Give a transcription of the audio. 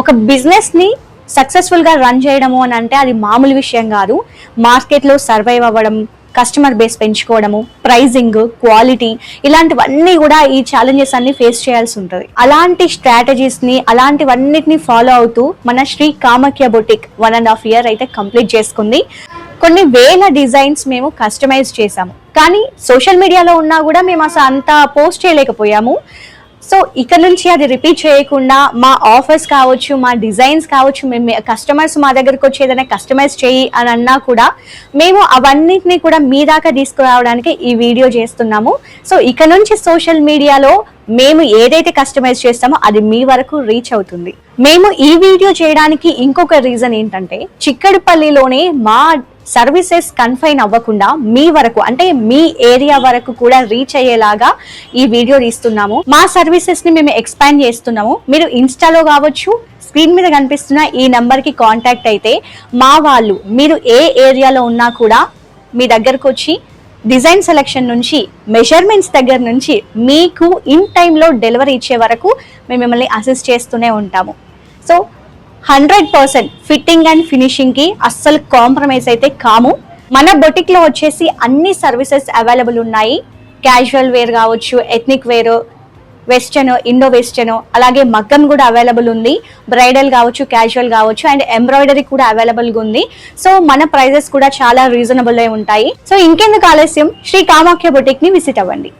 ఒక బిజినెస్ ని సక్సెస్ఫుల్ గా రన్ చేయడము అని అంటే అది మామూలు విషయం కాదు. మార్కెట్ లో సర్వైవ్ అవ్వడం, కస్టమర్ బేస్ పెంచుకోవడము, ప్రైజింగ్, క్వాలిటీ, ఇలాంటివన్నీ కూడా ఈ ఛాలెంజెస్ అన్ని ఫేస్ చేయాల్సి ఉంటుంది. అలాంటి స్ట్రాటజీస్ ని అలాంటివన్నిటిని ఫాలో అవుతూ మన శ్రీ కామాఖ్య బొటిక్ 1.5 year అయితే కంప్లీట్ చేసుకుంది. కొన్ని వేల డిజైన్స్ మేము కస్టమైజ్ చేసాము, కానీ సోషల్ మీడియాలో ఉన్నా కూడా మేము అసలు అంత పోస్ట్ చేయలేకపోయాము. సో ఇక్కడ నుంచి అది రిపీట్ చేయకుండా మా ఆఫర్స్ కావచ్చు, మా డిజైన్స్ కావచ్చు, మేము కస్టమర్స్ మా దగ్గరకు వచ్చి ఏదైనా కస్టమైజ్ చేయి అని అన్నా కూడా మేము అవన్నిటిని కూడా మీ దాకా తీసుకురావడానికి ఈ వీడియో చేస్తున్నాము. సో ఇక్కడ నుంచి సోషల్ మీడియాలో మేము ఏదైతే కస్టమైజ్ చేస్తామో అది మీ వరకు రీచ్ అవుతుంది. మేము ఈ వీడియో చేయడానికి ఇంకొక రీజన్ ఏంటంటే, చిక్కడపల్లిలోనే మా సర్వీసెస్ కన్ఫైన్ అవ్వకుండా మీ వరకు అంటే మీ ఏరియా వరకు కూడా రీచ్ అయ్యేలాగా ఈ వీడియో తీస్తున్నాము. మా సర్వీసెస్ ని మేము ఎక్స్పాండ్ చేస్తున్నాము. మీరు ఇన్స్టాలో కావచ్చు, స్క్రీన్ మీద కనిపిస్తున్న ఈ నంబర్ కి కాంటాక్ట్ అయితే మా వాళ్ళు మీరు ఏ ఏరియాలో ఉన్నా కూడా మీ దగ్గరకు వచ్చి డిజైన్ సెలెక్షన్ నుంచి మెజర్మెంట్స్ దగ్గర నుంచి మీకు ఇన్ టైంలో డెలివరీ ఇచ్చే వరకు మేము మిమ్మల్ని అసిస్ట్ చేస్తూనే ఉంటాము. సో 100% ఫిట్టింగ్ అండ్ ఫినిషింగ్ కి అస్సలు కాంప్రమైజ్ అయితే కాము. మన బొటిక్ లో వచ్చేసి అన్ని సర్వీసెస్ అవైలబుల్ ఉన్నాయి. క్యాజువల్ వేర్ కావచ్చు, ethnic wear, western, Indo western, అలాగే మగ్గం కూడా అవైలబుల్ ఉంది. బ్రైడల్ కావచ్చు, క్యాజువల్ కావచ్చు, అండ్ ఎంబ్రాయిడరీ కూడా అవైలబుల్ గా ఉంది. సో మన ప్రైజెస్ కూడా చాలా రీజనబుల్ ఉంటాయి. సో ఇంకెందుకు ఆలస్యం, శ్రీ కామాఖ్య బొటిక్ ని విజిట్ అవ్వండి.